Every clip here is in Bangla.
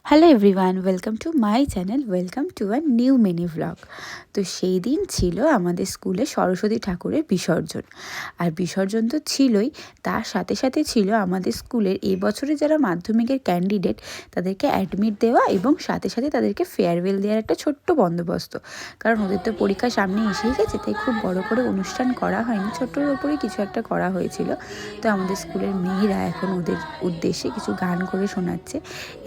Hello everyone, welcome to my channel, welcome to a new mini vlog. তো সেই দিন ছিল আমাদের স্কুলে সরস্বতী ঠাকুরের বিসর্জন। আর বিসর্জন তো ছিলই, তার সাথে সাথে ছিল আমাদের স্কুলের এই বছরে যারা মাধ্যমিকের ক্যান্ডিডেট তাদেরকে অ্যাডমিট দেওয়া এবং সাথে সাথে তাদেরকে ফেয়ারওয়েল দেওয়ার একটা ছোট্ট বন্দোবস্ত। কারণ ওদের তো পরীক্ষা সামনে এসেই গেছে, তাই খুব বড় করে অনুষ্ঠান করা হয়নি, ছোট্টর ওপরেই কিছু একটা করা হয়েছিল। তো আমাদের স্কুলের মেয়েরা এখন ওদের উদ্দেশ্যে কিছু গান করে শোনাচ্ছে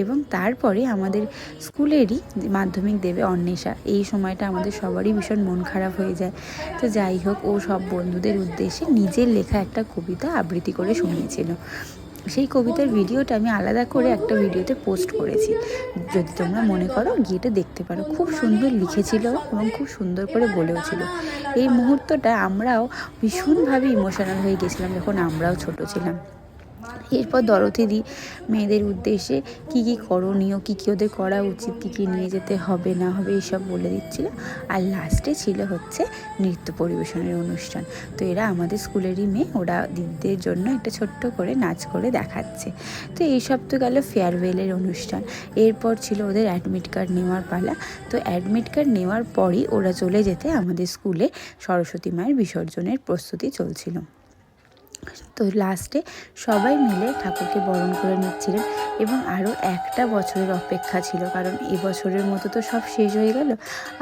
এবং তারপরে আমাদের স্কুলেরই মাধ্যমিক দেবে অন্বেষা। এই সময়টা আমাদের সবারই ভীষণ মন খারাপ হয়ে যায়। তো যাই হোক, ও সব বন্ধুদের উদ্দেশ্যে নিজের লেখা একটা কবিতা আবৃত্তি করে শুনিয়েছিল। সেই কবিতার ভিডিওটা আমি আলাদা করে একটা ভিডিওতে পোস্ট করেছি, যদি তোমরা মনে করো গিয়েটা দেখতে পারো। খুব সুন্দর লিখেছিল এবং খুব সুন্দর করে বলেও ছিল। এই মুহূর্তটা আমরাও ভীষণভাবে ইমোশনাল হয়ে গেছিলাম যখন আমরাও ছোট ছিলাম। এরপর দরথীদি মেয়েদের উদ্দেশ্যে কী কী করণীয়, কী কী ওদের করা উচিত, কী কী নিয়ে যেতে হবে না হবে এইসব বলে দিচ্ছিল। আর লাস্টে ছিল হচ্ছে নৃত্য পরিবেশনের অনুষ্ঠান। তো এরা আমাদের স্কুলেরই মেয়ে, ওরা দিদিদের জন্য একটা ছোট্ট করে নাচ করে দেখাচ্ছে। তো এইসব তো গেল ফেয়ারওয়েলের অনুষ্ঠান। এরপর ছিল ওদের অ্যাডমিট কার্ড নেওয়ার পালা। তো অ্যাডমিট কার্ড নেওয়ার পরই ওরা চলে যেতে আমাদের স্কুলে সরস্বতী মায়ের বিসর্জনের প্রস্তুতি চলছিল। তো লাস্টে সবাই মিলে ঠাকুরকে বরণ করে নিচ্ছিলেন এবং আরও একটা বছরের অপেক্ষা ছিল, কারণ এবছরের মতো তো সব শেষ হয়ে গেল,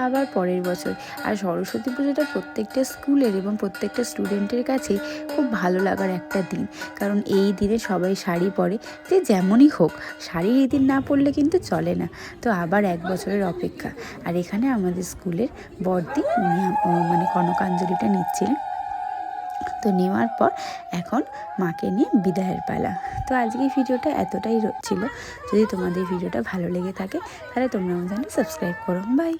আবার পরের বছর। আর সরস্বতী পুজোটা প্রত্যেকটা স্কুলের এবং প্রত্যেকটা স্টুডেন্টের কাছেই খুব ভালো লাগার একটা দিন, কারণ এই দিনে সবাই শাড়ি পরে, যে যেমনই হোক শাড়ি এই দিন না পরলে কিন্তু চলে না। তো আবার এক বছরের অপেক্ষা। আর এখানে আমাদের স্কুলের বড়দি মানে কনকাঞ্জলিটা নিচ্ছিলেন। তো নেওয়ার পর এখন মাকে নিয়ে বিদায়ের পালা। তো আজকের ভিডিওটা এতটাই ছিল। যদি তোমাদের ভিডিওটা ভালো লেগে থাকে তাহলে তোমরা আমার চ্যানেল সাবস্ক্রাইব করো। বাই।